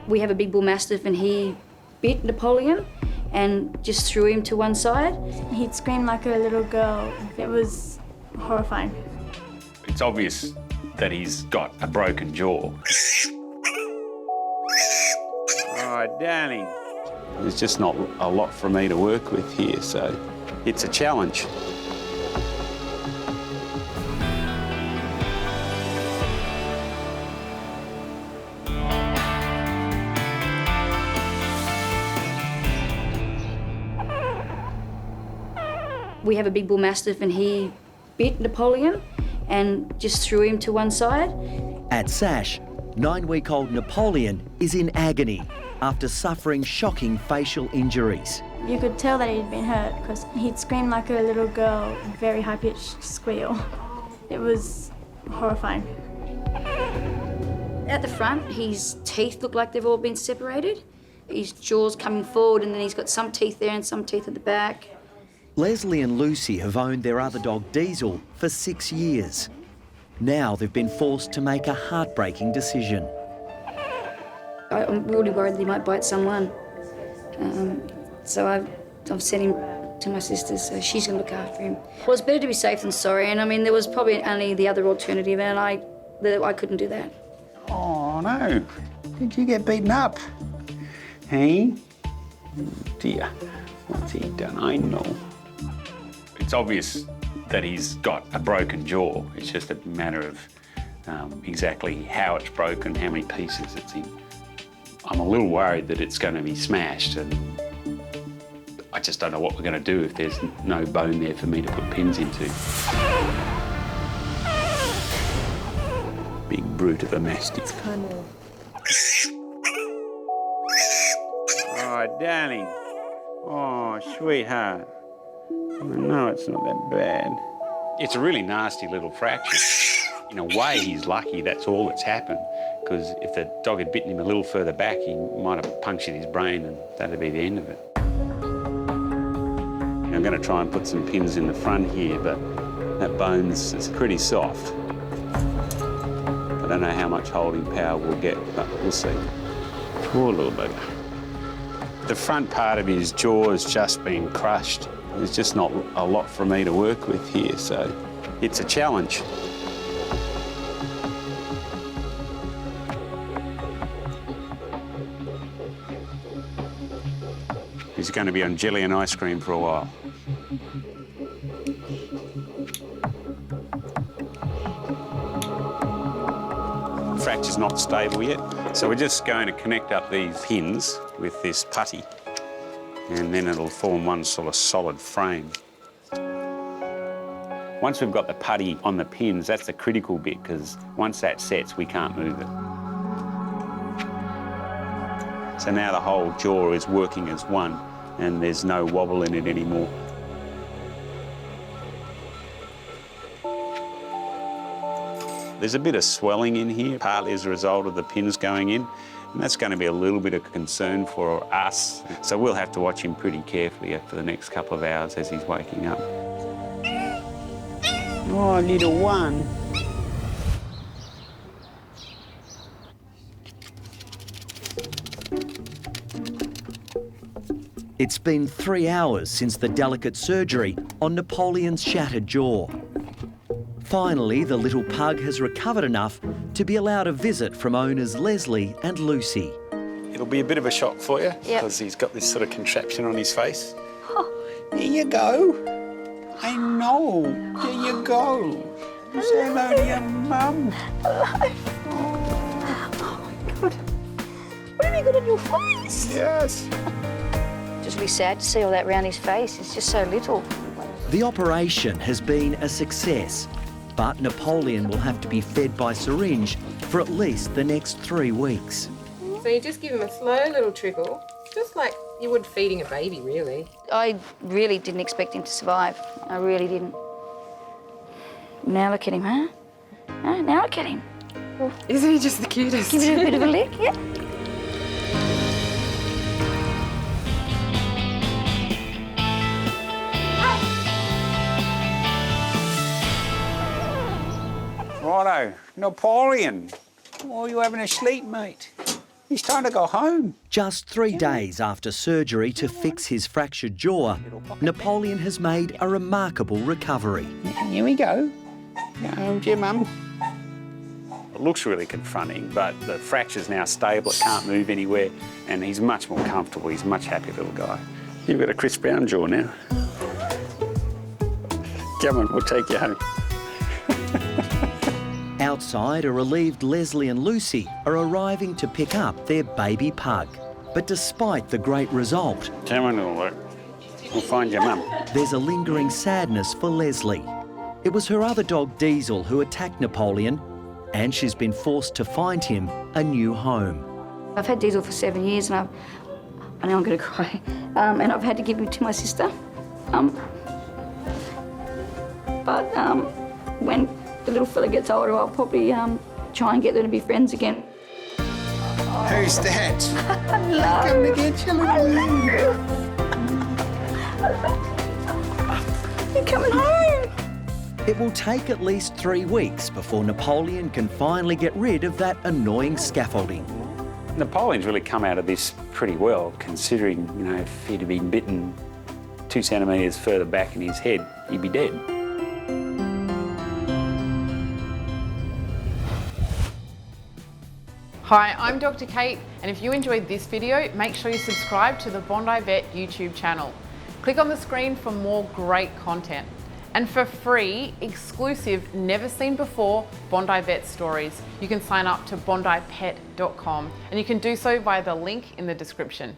We have a big Bull Mastiff and he bit Napoleon and just threw him to one side. He'd scream like a little girl. It was horrifying. It's obvious that he's got a broken jaw. Oh, darling. There's just not a lot for me to work with here, so it's a challenge. We have a big Bull Mastiff and he bit Napoleon and just threw him to one side. At SASH, 9-week-old Napoleon is in agony after suffering shocking facial injuries. You could tell that he'd been hurt because he'd scream like a little girl, a very high-pitched squeal. It was horrifying. At the front, his teeth look like they've all been separated. His jaw's coming forward and then he's got some teeth there and some teeth at the back. Leslie and Lucy have owned their other dog, Diesel, for 6 years. Now they've been forced to make a heartbreaking decision. I'm really worried that he might bite someone. So I've sent him to my sister, so she's going to look after him. Well, it's better to be safe than sorry, and I mean, there was probably only the other alternative, and I couldn't do that. Oh, no. Did you get beaten up? Hey? Oh, dear. What's he done? I know. It's obvious that he's got a broken jaw. It's just a matter of exactly how it's broken, how many pieces it's in. I'm a little worried that it's going to be smashed, and I just don't know what we're going to do if there's no bone there for me to put pins into. Big brute of a mastiff. Oh, darling. Oh, sweetheart. No, it's not that bad. It's a really nasty little fracture. In a way, he's lucky that's all that's happened, because if the dog had bitten him a little further back, he might have punctured his brain and that'd be the end of it. I'm going to try and put some pins in the front here, but that bone's pretty soft. I don't know how much holding power we'll get, but we'll see. Poor little bugger. The front part of his jaw has just been crushed. There's just not a lot for me to work with here, so it's a challenge. He's going to be on jelly and ice cream for a while. The fracture's not stable yet, so we're just going to connect up these pins with this putty, and then it'll form one sort of solid frame. Once we've got the putty on the pins, that's the critical bit, because once that sets, we can't move it. So now the whole jaw is working as one, and there's no wobble in it anymore. There's a bit of swelling in here, partly as a result of the pins going in, and that's going to be a little bit of concern for us. So we'll have to watch him pretty carefully for the next couple of hours as he's waking up. Oh, little one. It's been 3 hours since the delicate surgery on Napoleon's shattered jaw. Finally, the little pug has recovered enough to be allowed a visit from owners Leslie and Lucy. It'll be a bit of a shock for you, because he's got this sort of contraption on his face. There you go. I know. There you go. Say hello to your mum. Alive. Oh my God. What have you got on your face? Yes. Just really sad to see all that round his face. It's just so little. The operation has been a success, but Napoleon will have to be fed by syringe for at least the next 3 weeks. So you just give him a slow little trickle, just like you would feeding a baby, really. I really didn't expect him to survive. I really didn't. Now look at him, huh? Now look at him. Isn't he just the cutest? Give it a bit of a lick, yeah? Righto, Napoleon. Oh, you having a sleep, mate? He's time to go home. Just 3 days after surgery to fix his fractured jaw, Napoleon has made a remarkable recovery. Here we go. Go home to your mum. It looks really confronting, but the fracture's now stable, it can't move anywhere, and he's much more comfortable. He's a much happier little guy. You've got a Chris Brown jaw now. Come on, we'll take you home. Outside, a relieved Leslie and Lucy are arriving to pick up their baby pug. But despite the great result, Come on, little look. We'll find your mum. there's a lingering sadness for Leslie. It was her other dog Diesel who attacked Napoleon, and she's been forced to find him a new home. I've had Diesel for 7 years, and I know I'm going to cry, and I've had to give him to my sister. When the little fella gets older, I'll probably try and get them to be friends again. Who's that? Hello. Come to get you, little You're coming home. It will take at least 3 weeks before Napoleon can finally get rid of that annoying scaffolding. Napoleon's really come out of this pretty well, considering, you know, if he'd have been bitten 2 centimetres further back in his head, he'd be dead. Hi, I'm Dr. Kate, and if you enjoyed this video, make sure you subscribe to the Bondi Vet YouTube channel. Click on the screen for more great content. And for free, exclusive, never seen before Bondi Vet stories, you can sign up to bondipet.com, and you can do so via the link in the description.